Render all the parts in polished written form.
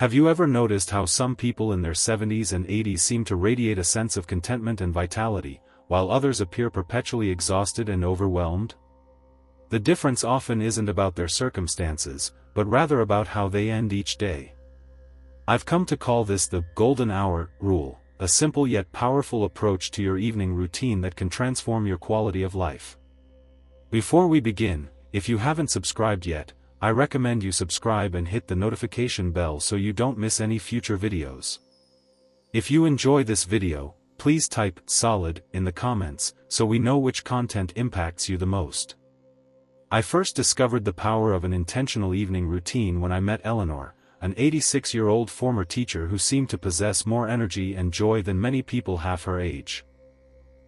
Have you ever noticed how some people in their 70s and 80s seem to radiate a sense of contentment and vitality, while others appear perpetually exhausted and overwhelmed? The difference often isn't about their circumstances, but rather about how they end each day. I've come to call this the golden hour rule, a simple yet powerful approach to your evening routine that can transform your quality of life. Before we begin, if you haven't subscribed yet, I recommend you subscribe and hit the notification bell so you don't miss any future videos. If you enjoy this video, please type "solid" in the comments so we know which content impacts you the most. I first discovered the power of an intentional evening routine when I met Eleanor, an 86-year-old former teacher who seemed to possess more energy and joy than many people half her age.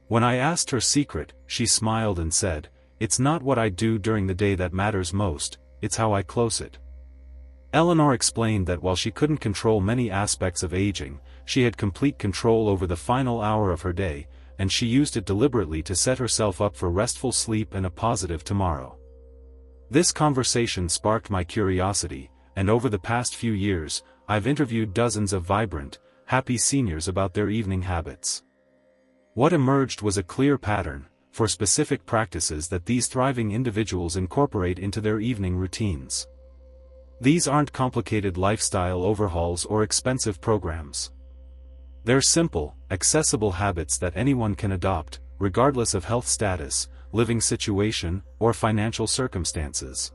When I asked her secret, she smiled and said, "It's not what I do during the day that matters most, it's how I close it." Eleanor explained that while she couldn't control many aspects of aging, she had complete control over the final hour of her day, and she used it deliberately to set herself up for restful sleep and a positive tomorrow. This conversation sparked my curiosity, and over the past few years, I've interviewed dozens of vibrant, happy seniors about their evening habits. What emerged was a clear pattern for specific practices that these thriving individuals incorporate into their evening routines. These aren't complicated lifestyle overhauls or expensive programs. They're simple, accessible habits that anyone can adopt, regardless of health status, living situation, or financial circumstances.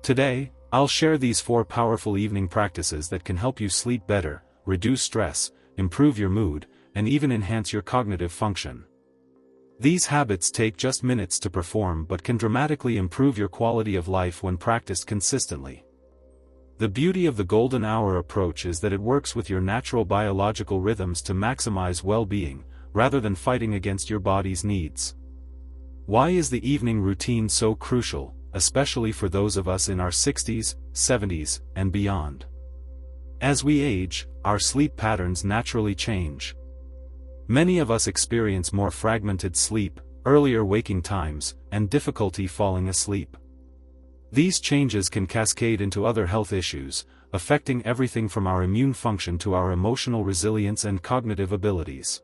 Today, I'll share these 4 powerful evening practices that can help you sleep better, reduce stress, improve your mood, and even enhance your cognitive function. These habits take just minutes to perform but can dramatically improve your quality of life when practiced consistently. The beauty of the golden hour approach is that it works with your natural biological rhythms to maximize well-being, rather than fighting against your body's needs. Why is the evening routine so crucial, especially for those of us in our 60s, 70s, and beyond? As we age, our sleep patterns naturally change. Many of us experience more fragmented sleep, earlier waking times, and difficulty falling asleep. These changes can cascade into other health issues, affecting everything from our immune function to our emotional resilience and cognitive abilities.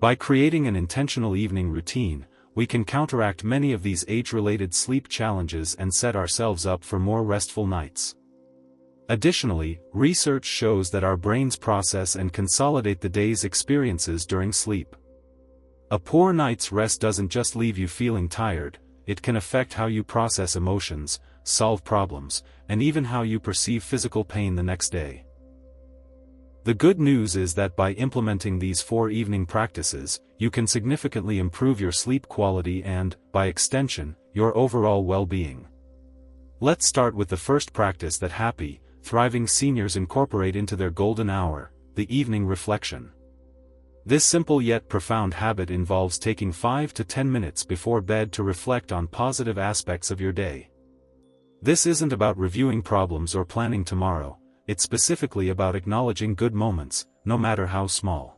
By creating an intentional evening routine, we can counteract many of these age-related sleep challenges and set ourselves up for more restful nights. Additionally, research shows that our brains process and consolidate the day's experiences during sleep. A poor night's rest doesn't just leave you feeling tired, it can affect how you process emotions, solve problems, and even how you perceive physical pain the next day. The good news is that by implementing these 4 evening practices, you can significantly improve your sleep quality and, by extension, your overall well-being. Let's start with the first practice that happy, thriving seniors incorporate into their golden hour, the evening reflection. This simple yet profound habit involves taking 5 to 10 minutes before bed to reflect on positive aspects of your day. This isn't about reviewing problems or planning tomorrow, it's specifically about acknowledging good moments, no matter how small.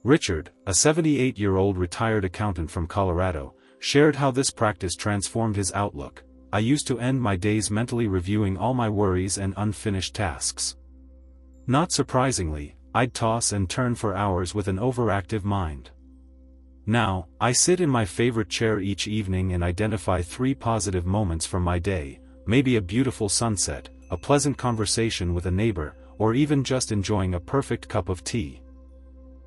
Richard, a 78-year-old retired accountant from Colorado, shared how this practice transformed his outlook. "I used to end my days mentally reviewing all my worries and unfinished tasks. Not surprisingly, I'd toss and turn for hours with an overactive mind. Now, I sit in my favorite chair each evening and identify 3 positive moments from my day, maybe a beautiful sunset, a pleasant conversation with a neighbor, or even just enjoying a perfect cup of tea.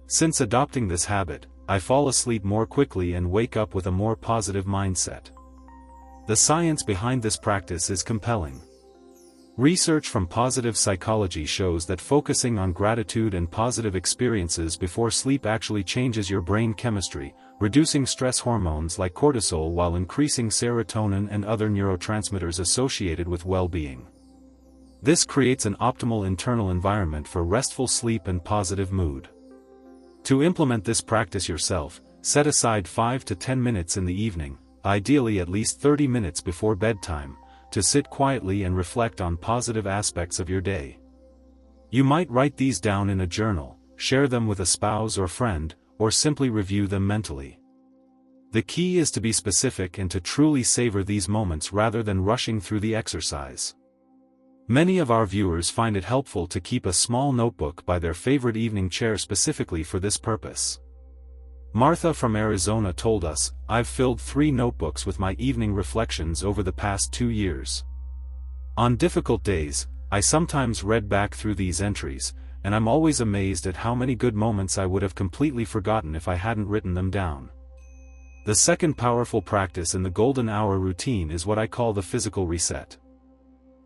Since adopting this habit, I fall asleep more quickly and wake up with a more positive mindset." The science behind this practice is compelling. Research from positive psychology shows that focusing on gratitude and positive experiences before sleep actually changes your brain chemistry, reducing stress hormones like cortisol while increasing serotonin and other neurotransmitters associated with well-being. This creates an optimal internal environment for restful sleep and positive mood. To implement this practice yourself, set aside 5 to 10 minutes in the evening, ideally at least 30 minutes before bedtime, to sit quietly and reflect on positive aspects of your day. You might write these down in a journal, share them with a spouse or friend, or simply review them mentally. The key is to be specific and to truly savor these moments rather than rushing through the exercise. Many of our viewers find it helpful to keep a small notebook by their favorite evening chair specifically for this purpose. Martha from Arizona told us, "I've filled 3 notebooks with my evening reflections over the past 2 years. On difficult days, I sometimes read back through these entries, and I'm always amazed at how many good moments I would have completely forgotten if I hadn't written them down." The second powerful practice in the golden hour routine is what I call the physical reset.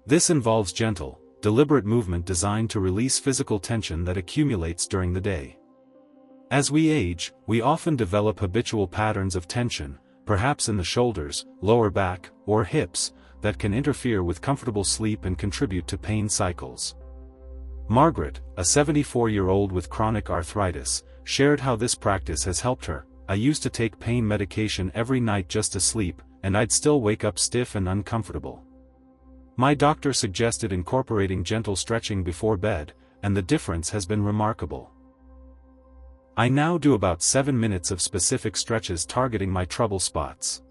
This involves gentle, deliberate movement designed to release physical tension that accumulates during the day. As we age, we often develop habitual patterns of tension, perhaps in the shoulders, lower back, or hips, that can interfere with comfortable sleep and contribute to pain cycles. Margaret, a 74-year-old with chronic arthritis, shared how this practice has helped her. "I used to take pain medication every night just to sleep, and I'd still wake up stiff and uncomfortable. My doctor suggested incorporating gentle stretching before bed, and the difference has been remarkable. I now do about 7 minutes of specific stretches targeting my trouble spots.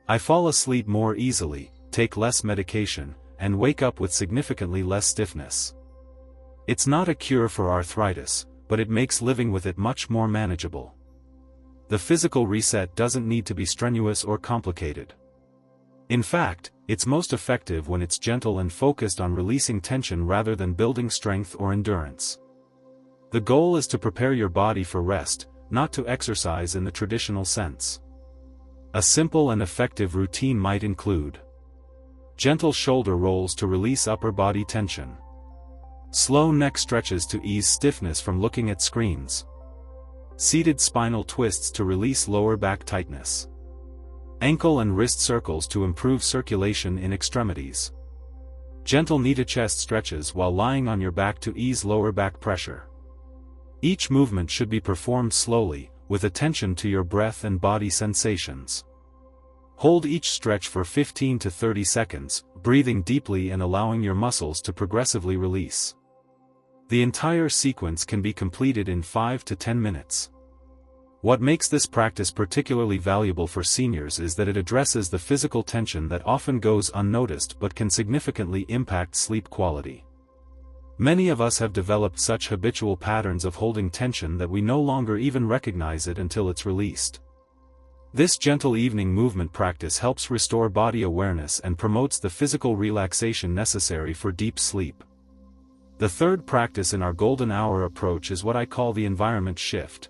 I fall asleep more easily, take less medication, and wake up with significantly less stiffness. It's not a cure for arthritis, but it makes living with it much more manageable." The physical reset doesn't need to be strenuous or complicated. In fact, it's most effective when it's gentle and focused on releasing tension rather than building strength or endurance. The goal is to prepare your body for rest, not to exercise in the traditional sense. A simple and effective routine might include gentle shoulder rolls to release upper body tension, slow neck stretches to ease stiffness from looking at screens, seated spinal twists to release lower back tightness, ankle and wrist circles to improve circulation in extremities, gentle knee-to-chest stretches while lying on your back to ease lower back pressure. Each movement should be performed slowly, with attention to your breath and body sensations. Hold each stretch for 15 to 30 seconds, breathing deeply and allowing your muscles to progressively release. The entire sequence can be completed in 5 to 10 minutes. What makes this practice particularly valuable for seniors is that it addresses the physical tension that often goes unnoticed but can significantly impact sleep quality. Many of us have developed such habitual patterns of holding tension that we no longer even recognize it until it's released. This gentle evening movement practice helps restore body awareness and promotes the physical relaxation necessary for deep sleep. The third practice in our golden hour approach is what I call the environment shift.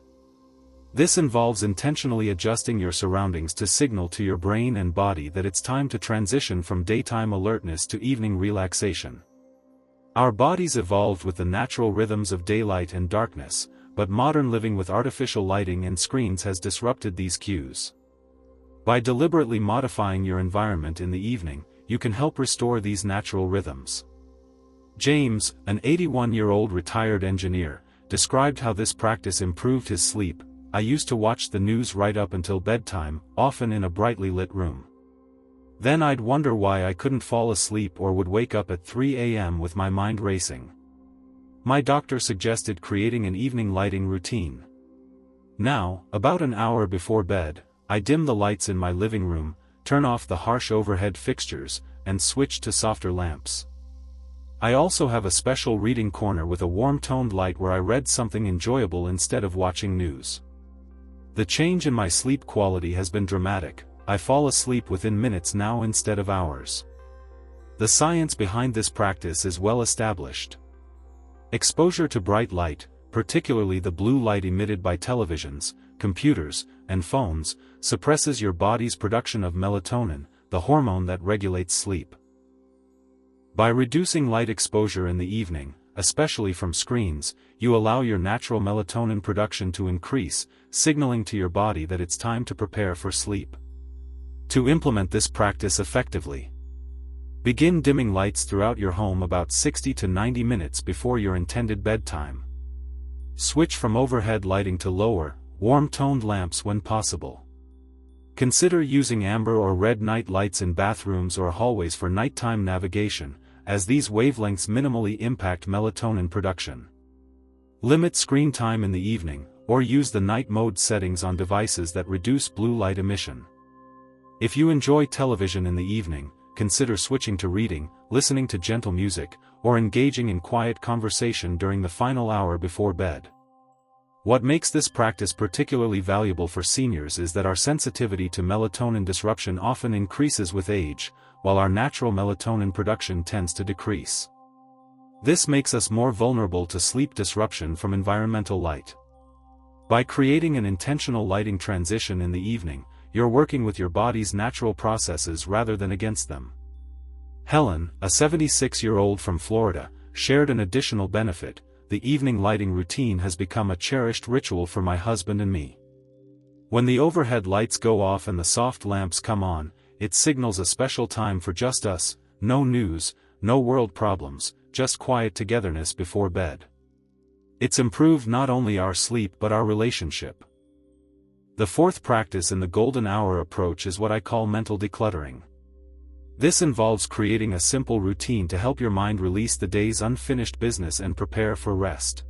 This involves intentionally adjusting your surroundings to signal to your brain and body that it's time to transition from daytime alertness to evening relaxation. Our bodies evolved with the natural rhythms of daylight and darkness, but modern living with artificial lighting and screens has disrupted these cues. By deliberately modifying your environment in the evening, you can help restore these natural rhythms. James, an 81-year-old retired engineer, described how this practice improved his sleep. "I used to watch the news right up until bedtime, often in a brightly lit room. Then I'd wonder why I couldn't fall asleep or would wake up at 3 a.m. with my mind racing. My doctor suggested creating an evening lighting routine. Now, about an hour before bed, I dim the lights in my living room, turn off the harsh overhead fixtures, and switch to softer lamps. I also have a special reading corner with a warm-toned light where I read something enjoyable instead of watching news. The change in my sleep quality has been dramatic. I fall asleep within minutes now instead of hours." The science behind this practice is well established. Exposure to bright light, particularly the blue light emitted by televisions, computers, and phones, suppresses your body's production of melatonin, the hormone that regulates sleep. By reducing light exposure in the evening, especially from screens, you allow your natural melatonin production to increase, signaling to your body that it's time to prepare for sleep. To implement this practice effectively, begin dimming lights throughout your home about 60 to 90 minutes before your intended bedtime. Switch from overhead lighting to lower, warm-toned lamps when possible. Consider using amber or red night lights in bathrooms or hallways for nighttime navigation, as these wavelengths minimally impact melatonin production. Limit screen time in the evening, or use the night mode settings on devices that reduce blue light emission. If you enjoy television in the evening, consider switching to reading, listening to gentle music, or engaging in quiet conversation during the final hour before bed. What makes this practice particularly valuable for seniors is that our sensitivity to melatonin disruption often increases with age, while our natural melatonin production tends to decrease. This makes us more vulnerable to sleep disruption from environmental light. By creating an intentional lighting transition in the evening, you're working with your body's natural processes rather than against them. Helen, a 76-year-old from Florida, shared an additional benefit. The evening lighting routine has become a cherished ritual for my husband and me. When the overhead lights go off and the soft lamps come on, it signals a special time for just us, no news, no world problems, just quiet togetherness before bed. It's improved not only our sleep but our relationship. The fourth practice in the golden hour approach is what I call mental decluttering. This involves creating a simple routine to help your mind release the day's unfinished business and prepare for rest.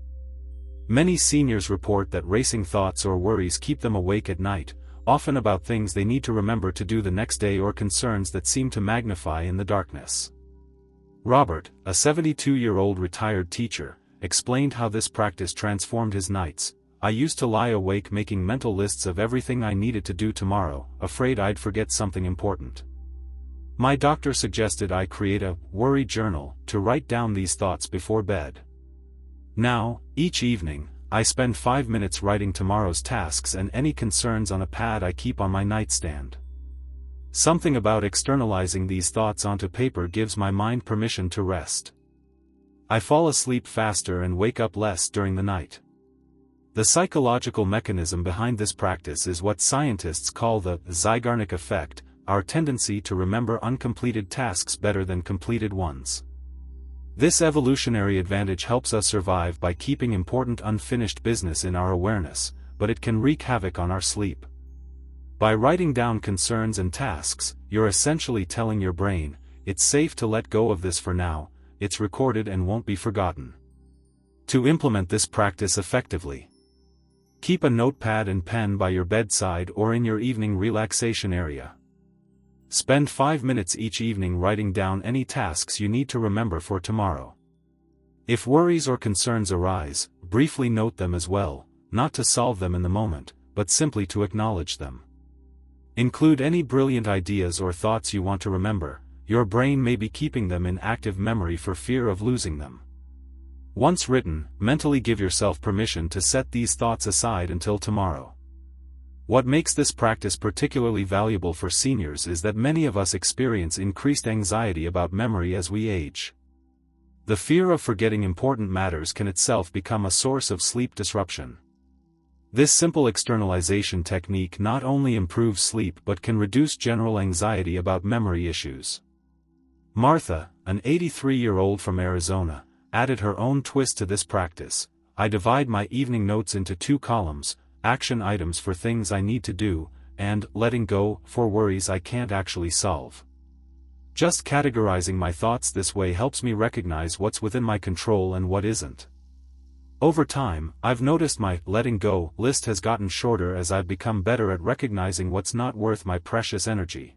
Many seniors report that racing thoughts or worries keep them awake at night, often about things they need to remember to do the next day or concerns that seem to magnify in the darkness. Robert, a 72-year-old retired teacher, explained how this practice transformed his nights. I used to lie awake making mental lists of everything I needed to do tomorrow, afraid I'd forget something important. My doctor suggested I create a worry journal to write down these thoughts before bed. Now, each evening, I spend 5 minutes writing tomorrow's tasks and any concerns on a pad I keep on my nightstand. Something about externalizing these thoughts onto paper gives my mind permission to rest. I fall asleep faster and wake up less during the night. The psychological mechanism behind this practice is what scientists call the Zeigarnik effect, our tendency to remember uncompleted tasks better than completed ones. This evolutionary advantage helps us survive by keeping important unfinished business in our awareness, but it can wreak havoc on our sleep. By writing down concerns and tasks, you're essentially telling your brain, it's safe to let go of this for now, it's recorded and won't be forgotten. To implement this practice effectively, keep a notepad and pen by your bedside or in your evening relaxation area. Spend 5 minutes each evening writing down any tasks you need to remember for tomorrow. If worries or concerns arise, briefly note them as well, not to solve them in the moment, but simply to acknowledge them. Include any brilliant ideas or thoughts you want to remember. Your brain may be keeping them in active memory for fear of losing them. Once written, mentally give yourself permission to set these thoughts aside until tomorrow. What makes this practice particularly valuable for seniors is that many of us experience increased anxiety about memory as we age. The fear of forgetting important matters can itself become a source of sleep disruption. This simple externalization technique not only improves sleep but can reduce general anxiety about memory issues. Martha, an 83-year-old from Arizona, added her own twist to this practice. I divide my evening notes into 2 columns, action items for things I need to do, and letting go for worries I can't actually solve. Just categorizing my thoughts this way helps me recognize what's within my control and what isn't. Over time, I've noticed my letting go list has gotten shorter as I've become better at recognizing what's not worth my precious energy.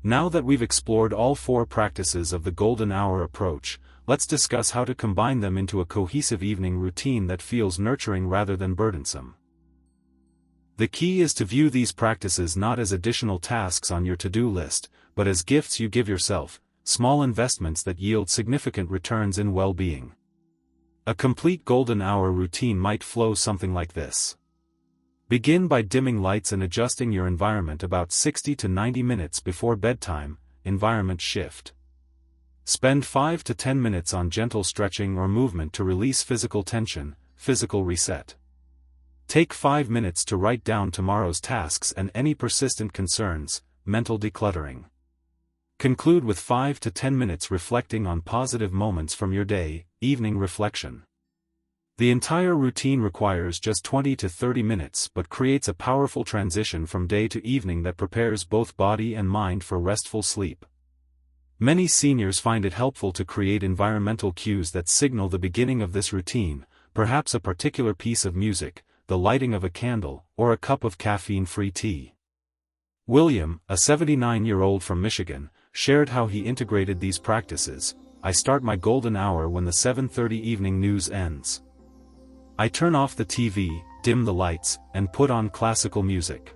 Now that we've explored all 4 practices of the golden hour approach, let's discuss how to combine them into a cohesive evening routine that feels nurturing rather than burdensome. The key is to view these practices not as additional tasks on your to-do list, but as gifts you give yourself, small investments that yield significant returns in well-being. A complete golden hour routine might flow something like this. Begin by dimming lights and adjusting your environment about 60 to 90 minutes before bedtime. Environment shift. Spend 5 to 10 minutes on gentle stretching or movement to release physical tension. Physical reset. Take 5 minutes to write down tomorrow's tasks and any persistent concerns. Mental decluttering. Conclude with 5 to 10 minutes reflecting on positive moments from your day. Evening reflection. The entire routine requires just 20 to 30 minutes but creates a powerful transition from day to evening that prepares both body and mind for restful sleep. Many seniors find it helpful to create environmental cues that signal the beginning of this routine, perhaps a particular piece of music, the lighting of a candle, or a cup of caffeine-free tea. William, a 79-year-old from Michigan, shared how he integrated these practices. I start my golden hour when the 7:30 evening news ends. I turn off the TV, dim the lights, and put on classical music.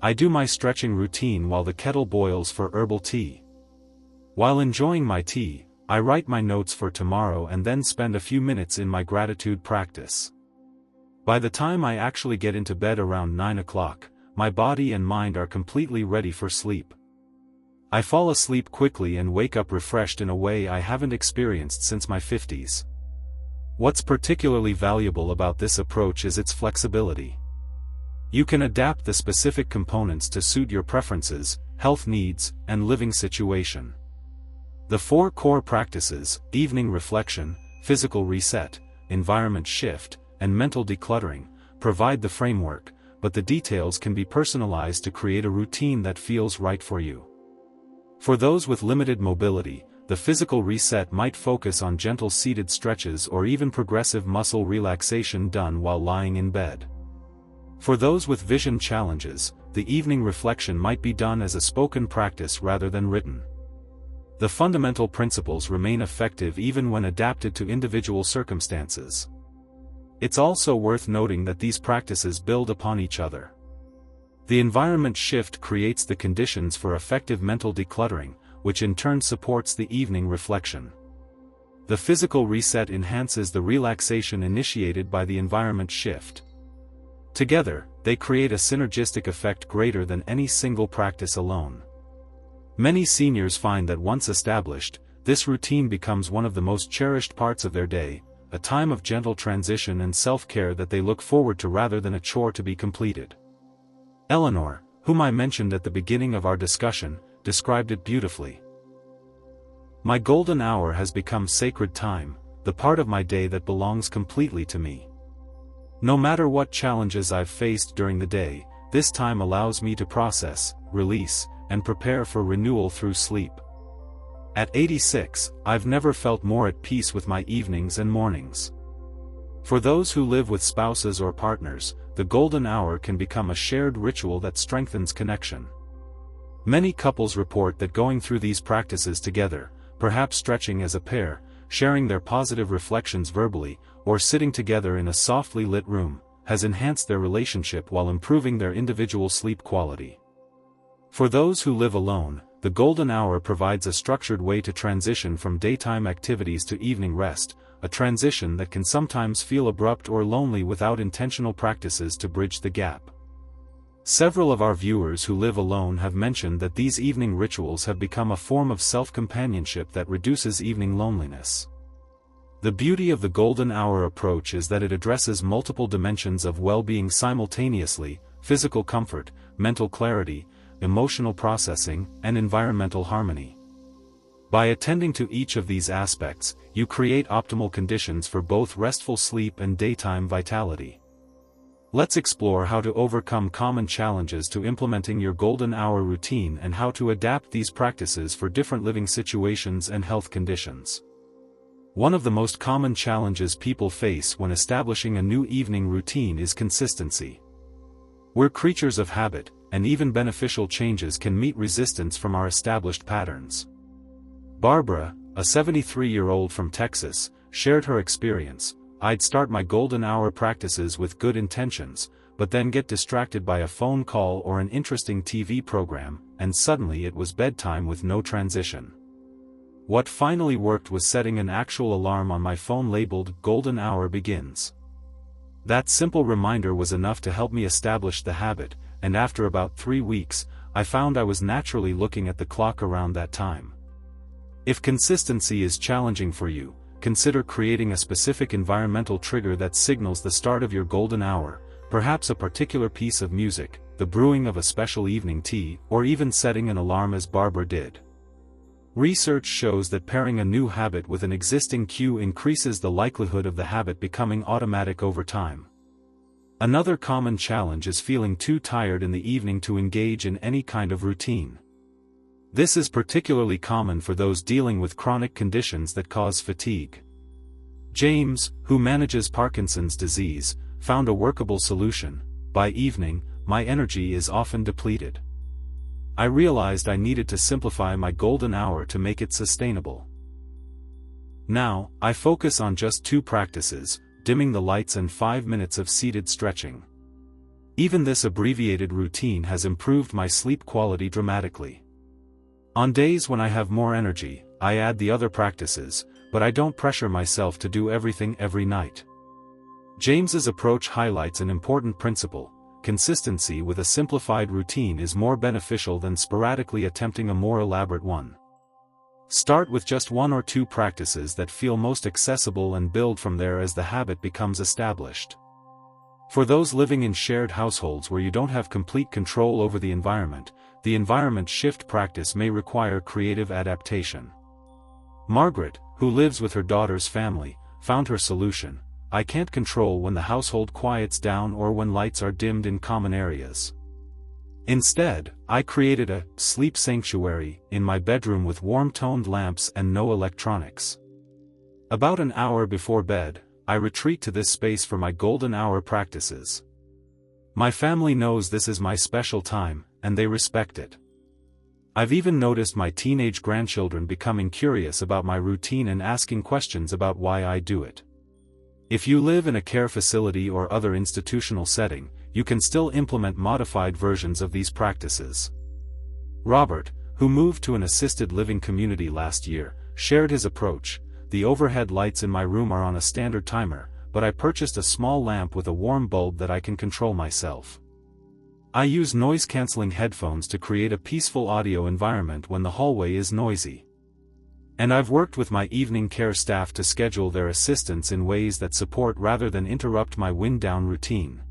I do my stretching routine while the kettle boils for herbal tea. While enjoying my tea, I write my notes for tomorrow and then spend a few minutes in my gratitude practice. By the time I actually get into bed around 9 o'clock, my body and mind are completely ready for sleep. I fall asleep quickly and wake up refreshed in a way I haven't experienced since my 50s. What's particularly valuable about this approach is its flexibility. You can adapt the specific components to suit your preferences, health needs, and living situation. The 4 core practices, evening reflection, physical reset, environment shift, and mental decluttering, provide the framework, but the details can be personalized to create a routine that feels right for you. For those with limited mobility, the physical reset might focus on gentle seated stretches or even progressive muscle relaxation done while lying in bed. For those with vision challenges, the evening reflection might be done as a spoken practice rather than written. The fundamental principles remain effective even when adapted to individual circumstances. It's also worth noting that these practices build upon each other. The environment shift creates the conditions for effective mental decluttering, which in turn supports the evening reflection. The physical reset enhances the relaxation initiated by the environment shift. Together, they create a synergistic effect greater than any single practice alone. Many seniors find that once established, this routine becomes one of the most cherished parts of their day, a time of gentle transition and self-care that they look forward to rather than a chore to be completed. Eleanor, whom I mentioned at the beginning of our discussion, described it beautifully. My golden hour has become sacred time, the part of my day that belongs completely to me. No matter what challenges I've faced during the day, this time allows me to process, release, and prepare for renewal through sleep. At 86, I've never felt more at peace with my evenings and mornings. For those who live with spouses or partners, the golden hour can become a shared ritual that strengthens connection. Many couples report that going through these practices together, perhaps stretching as a pair, sharing their positive reflections verbally, or sitting together in a softly lit room, has enhanced their relationship while improving their individual sleep quality. For those who live alone, the golden hour provides a structured way to transition from daytime activities to evening rest, a transition that can sometimes feel abrupt or lonely without intentional practices to bridge the gap. Several of our viewers who live alone have mentioned that these evening rituals have become a form of self-companionship that reduces evening loneliness. The beauty of the golden hour approach is that it addresses multiple dimensions of well-being simultaneously: physical comfort, mental clarity, emotional processing, and environmental harmony. By attending to each of these aspects, you create optimal conditions for both restful sleep and daytime vitality. Let's explore how to overcome common challenges to implementing your golden hour routine and how to adapt these practices for different living situations and health conditions. One of the most common challenges people face when establishing a new evening routine is consistency. We're creatures of habit, and even beneficial changes can meet resistance from our established patterns. Barbara, a 73-year-old from Texas, shared her experience. I'd start my golden hour practices with good intentions, but then get distracted by a phone call or an interesting TV program, and suddenly it was bedtime with no transition. What finally worked was setting an actual alarm on my phone labeled "Golden Hour Begins." That simple reminder was enough to help me establish the habit, and after about 3 weeks, I found I was naturally looking at the clock around that time. If consistency is challenging for you, consider creating a specific environmental trigger that signals the start of your golden hour, perhaps a particular piece of music, the brewing of a special evening tea, or even setting an alarm as Barbara did. Research shows that pairing a new habit with an existing cue increases the likelihood of the habit becoming automatic over time. Another common challenge is feeling too tired in the evening to engage in any kind of routine. This is particularly common for those dealing with chronic conditions that cause fatigue. James, who manages Parkinson's disease, found a workable solution: by evening, my energy is often depleted. I realized I needed to simplify my golden hour to make it sustainable. Now, I focus on just 2 practices, dimming the lights and 5 minutes of seated stretching. Even this abbreviated routine has improved my sleep quality dramatically. On days when I have more energy, I add the other practices, but I don't pressure myself to do everything every night. James's approach highlights an important principle: consistency with a simplified routine is more beneficial than sporadically attempting a more elaborate one. Start with just 1 or 2 practices that feel most accessible and build from there as the habit becomes established. For those living in shared households where you don't have complete control over the environment shift practice may require creative adaptation. Margaret, who lives with her daughter's family, found her solution: I can't control when the household quiets down or when lights are dimmed in common areas. Instead, I created a sleep sanctuary in my bedroom with warm-toned lamps and no electronics. About an hour before bed, I retreat to this space for my golden hour practices. My family knows this is my special time, and they respect it. I've even noticed my teenage grandchildren becoming curious about my routine and asking questions about why I do it. If you live in a care facility or other institutional setting, you can still implement modified versions of these practices. Robert, who moved to an assisted living community last year, shared his approach: the overhead lights in my room are on a standard timer, but I purchased a small lamp with a warm bulb that I can control myself. I use noise-canceling headphones to create a peaceful audio environment when the hallway is noisy. And I've worked with my evening care staff to schedule their assistance in ways that support rather than interrupt my wind-down routine.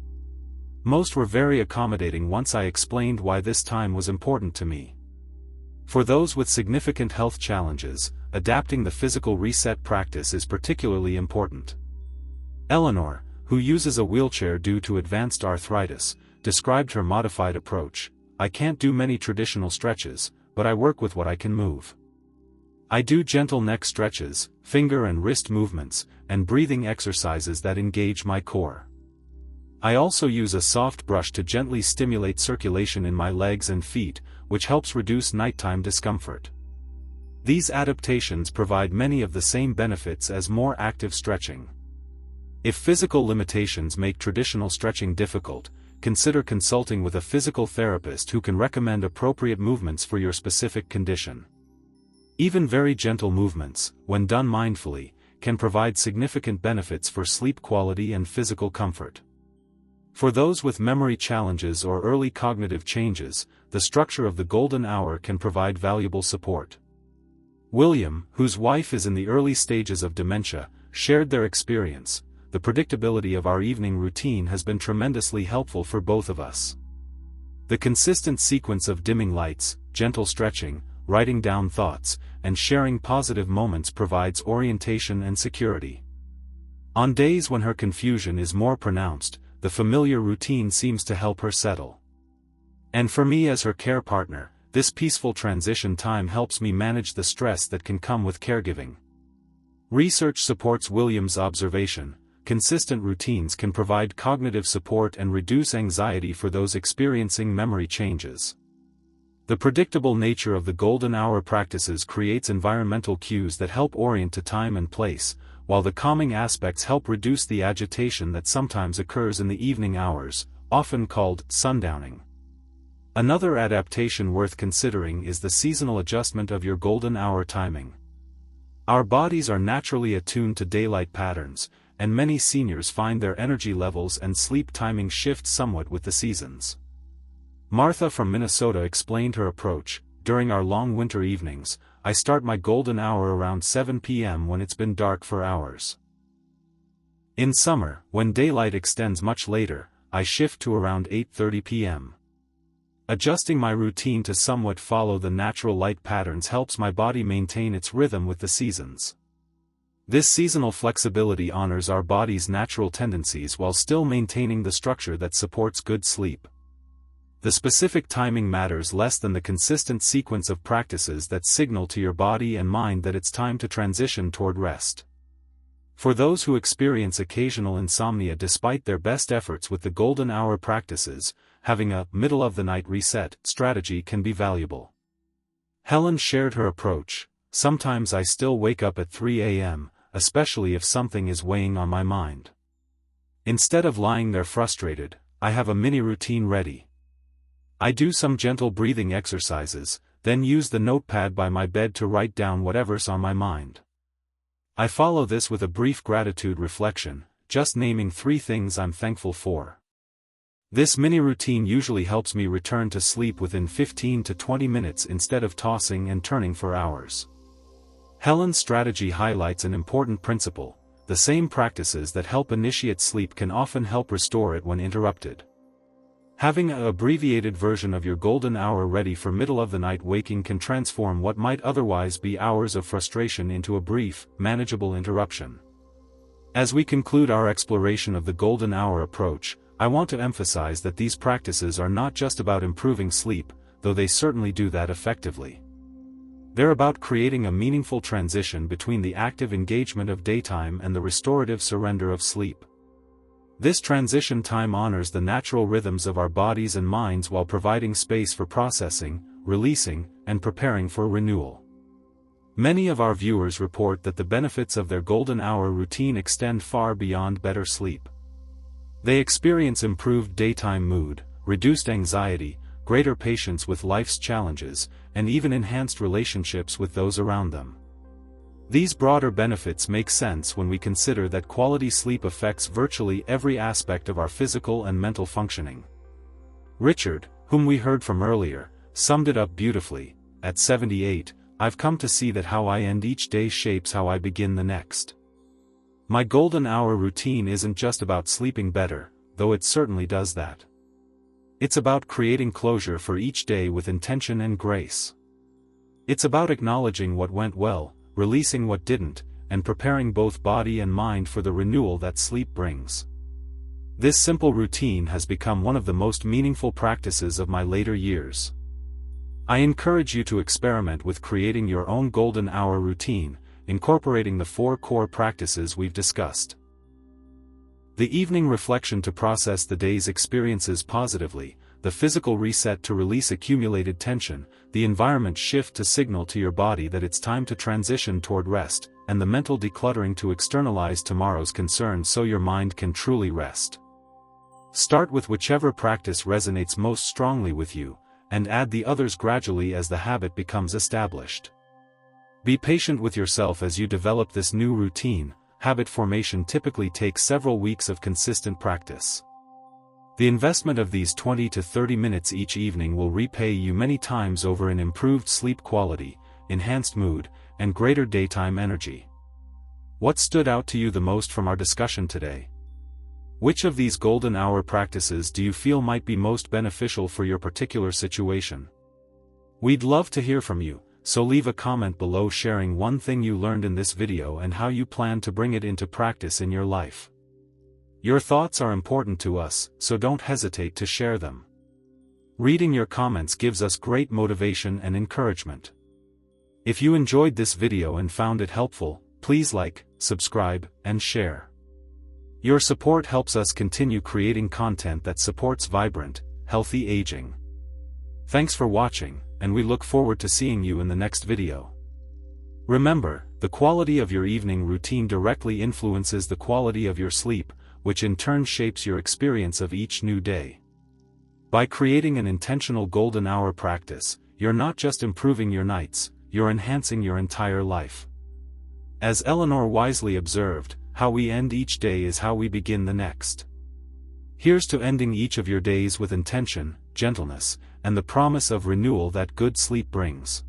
Most were very accommodating once I explained why this time was important to me. For those with significant health challenges, adapting the physical reset practice is particularly important. Eleanor, who uses a wheelchair due to advanced arthritis, described her modified approach: I can't do many traditional stretches, but I work with what I can move. I do gentle neck stretches, finger and wrist movements, and breathing exercises that engage my core. I also use a soft brush to gently stimulate circulation in my legs and feet, which helps reduce nighttime discomfort. These adaptations provide many of the same benefits as more active stretching. If physical limitations make traditional stretching difficult, consider consulting with a physical therapist who can recommend appropriate movements for your specific condition. Even very gentle movements, when done mindfully, can provide significant benefits for sleep quality and physical comfort. For those with memory challenges or early cognitive changes, the structure of the golden hour can provide valuable support. William, whose wife is in the early stages of dementia, shared their experience: the predictability of our evening routine has been tremendously helpful for both of us. The consistent sequence of dimming lights, gentle stretching, writing down thoughts, and sharing positive moments provides orientation and security. On days when her confusion is more pronounced, the familiar routine seems to help her settle. And for me as her care partner, this peaceful transition time helps me manage the stress that can come with caregiving. Research supports William's observation: consistent routines can provide cognitive support and reduce anxiety for those experiencing memory changes. The predictable nature of the golden hour practices creates environmental cues that help orient to time and place, while the calming aspects help reduce the agitation that sometimes occurs in the evening hours, often called sundowning. Another adaptation worth considering is the seasonal adjustment of your golden hour timing. Our bodies are naturally attuned to daylight patterns, and many seniors find their energy levels and sleep timing shift somewhat with the seasons. Martha from Minnesota explained her approach: during our long winter evenings, I start my golden hour around 7 p.m. when it's been dark for hours. In summer, when daylight extends much later, I shift to around 8:30 p.m. Adjusting my routine to somewhat follow the natural light patterns helps my body maintain its rhythm with the seasons. This seasonal flexibility honors our body's natural tendencies while still maintaining the structure that supports good sleep. The specific timing matters less than the consistent sequence of practices that signal to your body and mind that it's time to transition toward rest. For those who experience occasional insomnia despite their best efforts with the golden hour practices, having a middle-of-the-night reset strategy can be valuable. Helen shared her approach. Sometimes I still wake up at 3 a.m., especially if something is weighing on my mind. Instead of lying there frustrated, I have a mini routine ready. I do some gentle breathing exercises, then use the notepad by my bed to write down whatever's on my mind. I follow this with a brief gratitude reflection, just naming 3 things I'm thankful for. This mini routine usually helps me return to sleep within 15 to 20 minutes instead of tossing and turning for hours. Helen's strategy highlights an important principle: the same practices that help initiate sleep can often help restore it when interrupted. Having an abbreviated version of your golden hour ready for middle-of-the-night waking can transform what might otherwise be hours of frustration into a brief, manageable interruption. As we conclude our exploration of the golden hour approach, I want to emphasize that these practices are not just about improving sleep, though they certainly do that effectively. They're about creating a meaningful transition between the active engagement of daytime and the restorative surrender of sleep. This transition time honors the natural rhythms of our bodies and minds while providing space for processing, releasing, and preparing for renewal. Many of our viewers report that the benefits of their golden hour routine extend far beyond better sleep. They experience improved daytime mood, reduced anxiety, greater patience with life's challenges, and even enhanced relationships with those around them. These broader benefits make sense when we consider that quality sleep affects virtually every aspect of our physical and mental functioning. Richard, whom we heard from earlier, summed it up beautifully. At 78, I've come to see that how I end each day shapes how I begin the next. My golden hour routine isn't just about sleeping better, though it certainly does that. It's about creating closure for each day with intention and grace. It's about acknowledging what went well, releasing what didn't, and preparing both body and mind for the renewal that sleep brings. This simple routine has become one of the most meaningful practices of my later years. I encourage you to experiment with creating your own golden hour routine, incorporating the 4 core practices we've discussed. The evening reflection to process the day's experiences positively, the physical reset to release accumulated tension, the environment shift to signal to your body that it's time to transition toward rest, and the mental decluttering to externalize tomorrow's concerns so your mind can truly rest. Start with whichever practice resonates most strongly with you, and add the others gradually as the habit becomes established. Be patient with yourself as you develop this new routine. Habit formation typically takes several weeks of consistent practice. The investment of these 20 to 30 minutes each evening will repay you many times over in improved sleep quality, enhanced mood, and greater daytime energy. What stood out to you the most from our discussion today? Which of these golden hour practices do you feel might be most beneficial for your particular situation? We'd love to hear from you, so leave a comment below sharing one thing you learned in this video and how you plan to bring it into practice in your life. Your thoughts are important to us, so don't hesitate to share them. Reading your comments gives us great motivation and encouragement. If you enjoyed this video and found it helpful, please like, subscribe, and share. Your support helps us continue creating content that supports vibrant, healthy aging. Thanks for watching, and we look forward to seeing you in the next video. Remember, the quality of your evening routine directly influences the quality of your sleep, which in turn shapes your experience of each new day. By creating an intentional golden hour practice, you're not just improving your nights, you're enhancing your entire life. As Eleanor wisely observed, how we end each day is how we begin the next. Here's to ending each of your days with intention, gentleness, and the promise of renewal that good sleep brings.